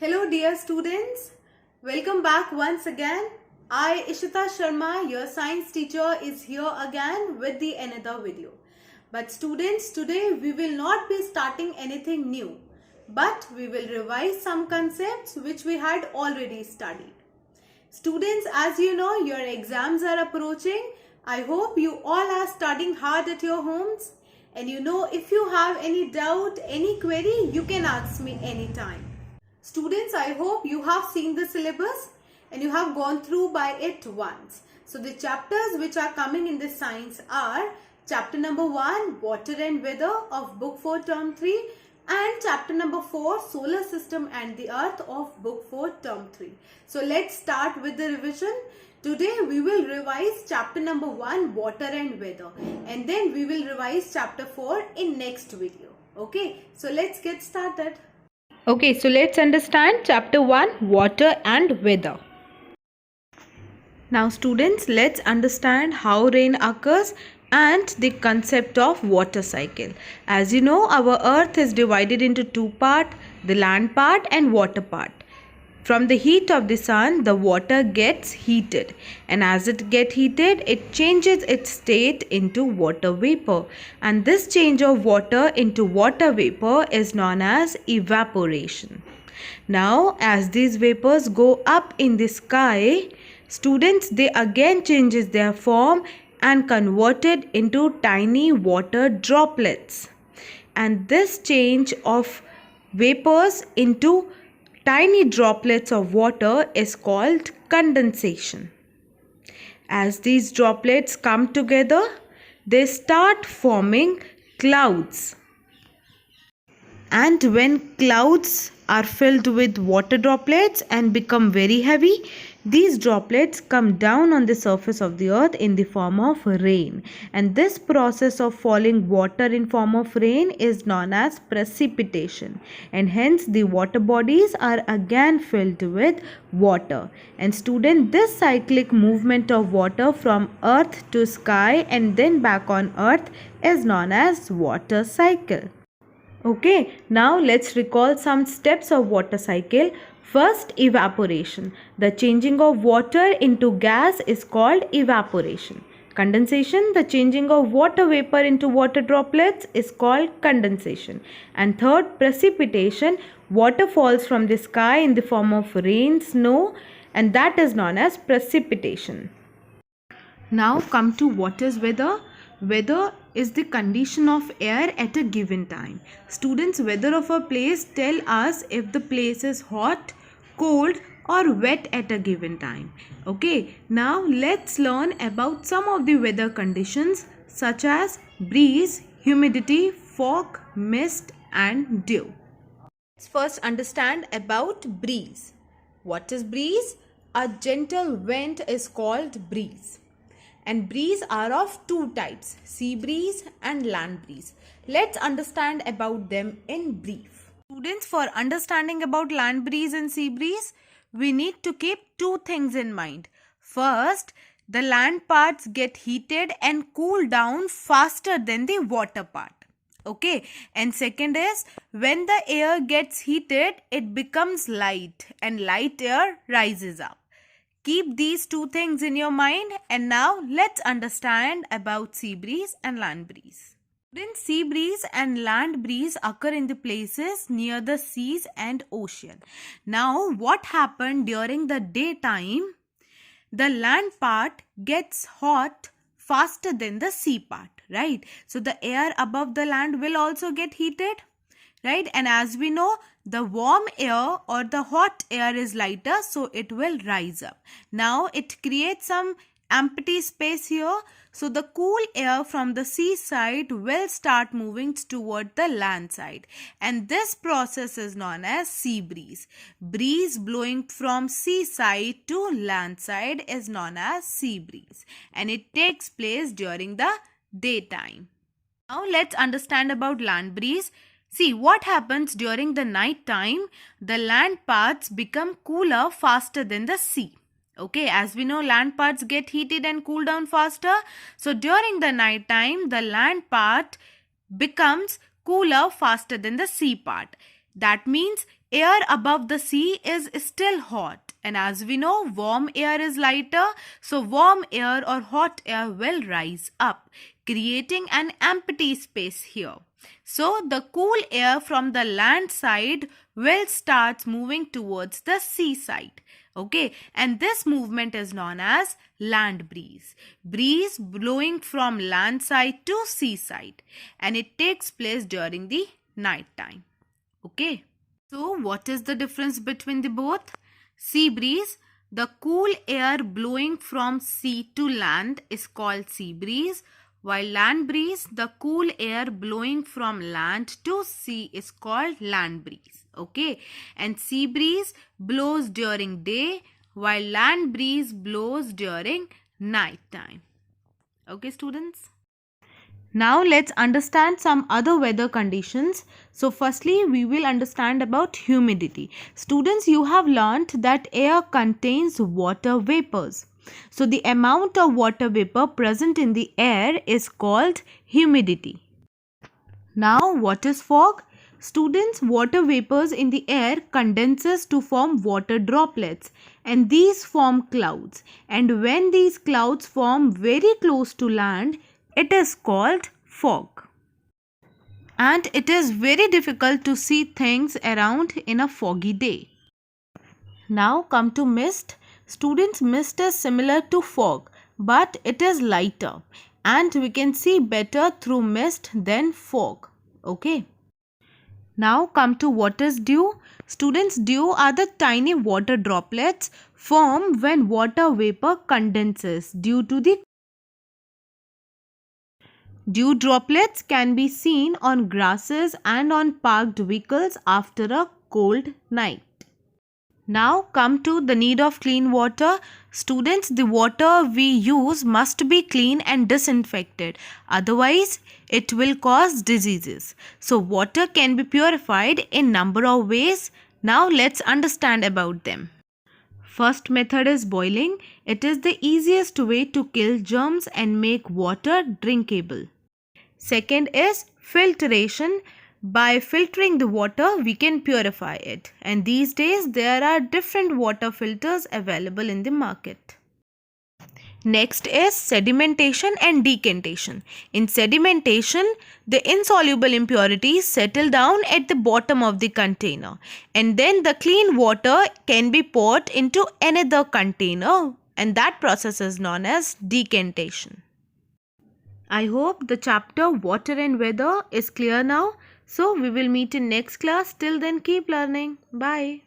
Hello dear students, welcome back once again. I Ishita Sharma, your science teacher, is here again with the another video. But students, today we will not be starting anything new, but we will revise some concepts which we had already studied. Students, as you know, your exams are approaching. I hope you all are studying hard at your homes. And you know, if you have any doubt, any query, you can ask me anytime. Students, I hope you have seen the syllabus and you have gone through by it once. So the chapters which are coming in this science are chapter number 1, Water and Weather of book 4 term 3, and chapter number 4, Solar System and the Earth of book 4 term 3. So let's start with the revision. Today we will revise chapter number 1, Water and Weather, and then we will revise chapter 4 in next video. Okay, so let's get started. Okay, so let's understand chapter 1, Water and Weather. Now students, let's understand how rain occurs and the concept of water cycle. As you know, our earth is divided into two parts, the land part and water part. From the heat of the sun, the water gets heated, and as it gets heated, it changes its state into water vapor, and this change of water into water vapor is known as evaporation. Now, as these vapors go up in the sky, students, they again changes their form and converted into tiny water droplets, and this change of vapors into tiny droplets of water is called condensation. As these droplets come together, they start forming clouds. And when clouds are filled with water droplets and become very heavy, these droplets come down on the surface of the earth in the form of rain. And this process of falling water in form of rain is known as precipitation. And hence the water bodies are again filled with water. And student, this cyclic movement of water from earth to sky and then back on earth is known as water cycle. Okay, now let's recall some steps of water cycle. First, evaporation. The changing of water into gas is called evaporation. Condensation, the changing of water vapor into water droplets is called condensation. And third, precipitation. Water falls from the sky in the form of rain, snow, and that is known as precipitation. Now come to what is weather. Weather is the condition of air at a given time. Students, weather of a place tell us if the place is hot, cold or wet at a given time. Okay, now let's learn about some of the weather conditions such as breeze, humidity, fog, mist and dew. Let's first understand about breeze. What is breeze? A gentle wind is called breeze. And breeze are of two types, sea breeze and land breeze. Let's understand about them in brief. Students, for understanding about land breeze and sea breeze, we need to keep two things in mind. First, the land parts get heated and cool down faster than the water part. Okay, and second is when the air gets heated, it becomes light and light air rises up. Keep these two things in your mind, and now let's understand about sea breeze and land breeze. Then sea breeze and land breeze occur in the places near the seas and ocean. Now what happened during the daytime? The land part gets hot faster than the sea part, right? So the air above the land will also get heated, right? And as we know, the warm air or the hot air is lighter, so it will rise up. Now it creates some empty space here, so the cool air from the seaside will start moving toward the land side, and this process is known as sea breeze. Breeze blowing from seaside to land side is known as sea breeze, and it takes place during the daytime. Now let's understand about land breeze. See what happens during the night time. The land parts become cooler faster than the sea. Okay, as we know, land parts get heated and cool down faster. So during the night time, the land part becomes cooler faster than the sea part. That means Air above the sea is still hot, and as we know, warm air is lighter, so warm air or hot air will rise up, creating an empty space here. So the cool air from the land side will start moving towards the seaside. Okay, and this movement is known as land breeze. Breeze blowing from land side to seaside, and it takes place during the night time. Okay. So, what is the difference between the both? Sea breeze, the cool air blowing from sea to land is called sea breeze, while land breeze, the cool air blowing from land to sea is called land breeze. Okay, and sea breeze blows during day, while land breeze blows during night time. Okay, students? Now let's understand some other weather conditions. So firstly, we will understand about humidity. Students, you have learnt that air contains water vapors. So the amount of water vapor present in the air is called humidity. Now what is fog? Students, water vapors in the air condenses to form water droplets, and these form clouds. And when these clouds form very close to land, it is called fog. And it is very difficult to see things around in a foggy day. Now come to mist. Students, mist is similar to fog, but it is lighter, and we can see better through mist than fog. Okay. Now come to what is dew. Students, dew are the tiny water droplets formed when water vapor condenses due to the dew droplets can be seen on grasses and on parked vehicles after a cold night. Now come to the need of clean water. Students, the water we use must be clean and disinfected. Otherwise, it will cause diseases. So water can be purified in number of ways. Now let's understand about them. First method is boiling. It is the easiest way to kill germs and make water drinkable. Second is filtration. By filtering the water, we can purify it. And these days, there are different water filters available in the market. Next is sedimentation and decantation. In sedimentation, the insoluble impurities settle down at the bottom of the container, and then the clean water can be poured into another container, and that process is known as decantation. I hope the chapter water and weather is clear now. So we will meet in next class. Till then, keep learning. Bye.